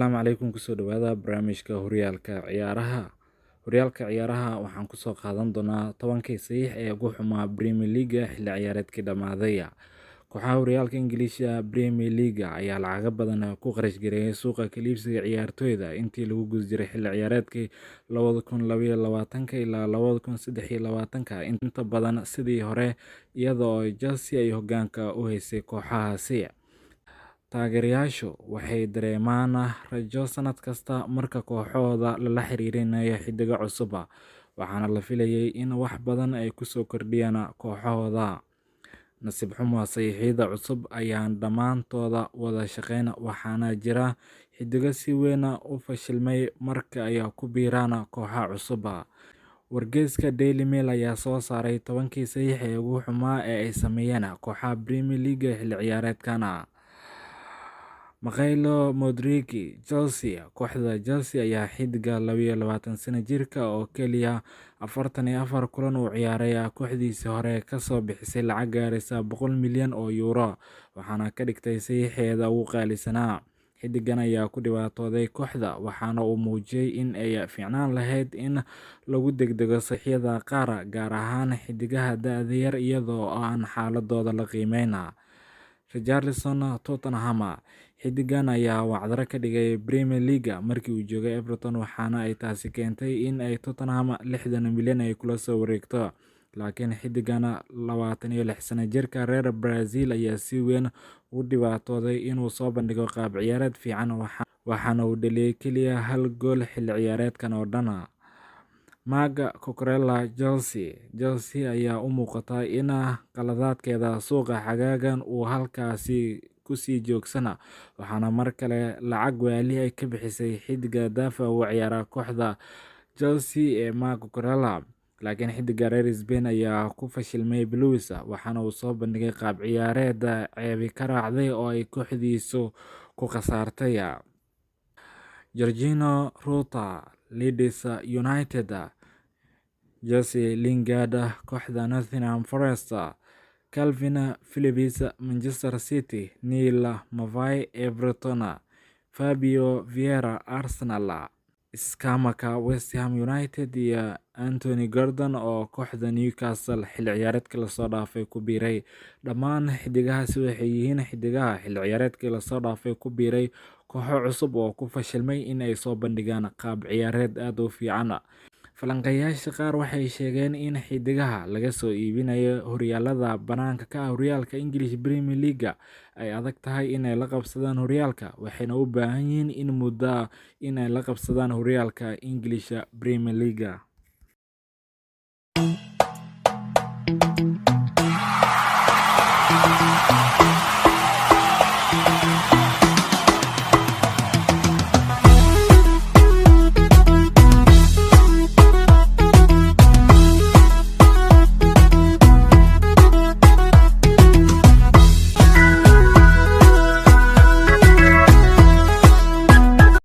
Asalaamu calaykum, kusoo dhawaada barnaamijka horyaalka ciyaaraha waxaan kusoo qaadan doonaa 10kii saxiix ee ugu xumaa Premier League xilli ciyaareedkii dhamaaday. Kooxaha horyaalka Ingiriiska Premier League ayaa lacago badan ku kharash gareeyay suuqa kala iibsiga ciyaartoyda intii lagu guda jiray xilli ciyaareedkii 2022 ilaa 2023, inta badan sidii hore, iyadoo Chelsea ay hoggaanka u haysay kooxahaasi. Taageerayaashu waxay dareemaan rajo sanad kasta marka kooxahooda lala xiriirinayo xiddiga cusub, waxaana la filayay in wax badan ay kusoo kordhiyaan kooxahooda. Nasiib xumo, saxiixyada cusub ayaan dhammaantood wada shaqeyn, waxaana jira xiddiga si weyn u fashilmay marka ay ku biiraan kooxaha cusub. Wargeyska Daily Mail ayaa soo saaray 10kii saxiix ee ugu xumaa ee ay sameeyeen kooxaha Premier League xilli ciyaareedkan. Mikhailo Mudryk, Chelsea. Kooxda Chelsea ayaa xiddiga 22 sano jirka oo kaliya 44 kulan u ciyaaray kooxdiisii hore kasoo bixisay lacag gaaraysa 100 milyan oo euro, waxaana ka dhigtay saxiixeeda ugu qaalisanaa. Xiddigan ayaa ku dhibaatooday kooxda, waxaana uu muujiyay in ay fiicnaan lahayd in lagu degdego saxiixyada qaar, gaar ahaan xiddigaha da'da yar iyadoo aan xaaladooda la qiimeyn. Richarlison, Tottenham. Xiddigan ayaa wacdaro ka dhigay Premier League markii uu joogay Everton, waxaana ay taasi keentay in ay Tottenham 60 milyan ay kula soo wareegto. Laakiin xiddigan 26 sano jirka reer Brazil ayaa si weyn u dhibaatooday inuu soo bandhigo qaab ciyaareed fiican, waxaana uu dhaliyay kaliya 1 gool xilli ciyaareedkan oo dhan. Marc Cucurella, Chelsea ayaa u muuqata in qaladaadkeeda suuqa xagaagan uu halkaasi kusii joogsana, waxaana mar kale lacag waali ay ka bixisay xiddiga daafaca u ciyaara kooxda Chelsea ee Marc Cucurella. Laakiin xiddiga reer Spain ayaa ku fashilmay Blues, waxaana uu soo bandhigay qaab ciyaareed ceebi ka raacday oo ay kooxdiisu ku khasaartay. Georginio Rutter, Leeds United. Jesse Lingard, kooxda Nottingham Forest. Calvin Phillips, Manchester City. Neil Maupay, Everton. Fabio Vieira, Arsenal. Scamacca, West Ham United iyo Anthony Gordon oo kooxda Newcastle xilli ciyaareedkii lasoo dhaafay ku biiray. Dhammaan xiddigahaasi waxay yihiin xiddigaha xilli ciyaareedkii lasoo dhaafay ku biiray kooxo cusub oo ku fashilmay in ay soo bandhigaan qaab ciyaareed aad u fiican. Falanqeeyaasha qaar waxay sheegeen in xiddigaha laga soo iibinayo horyaalada banaanka ka ah horyaalka English Premier League ay adag tahay inay la qabsadaan horyaalka, waxayna u baahan yihiin in muddo in ay la qabsadaan horyaalka English Premier League.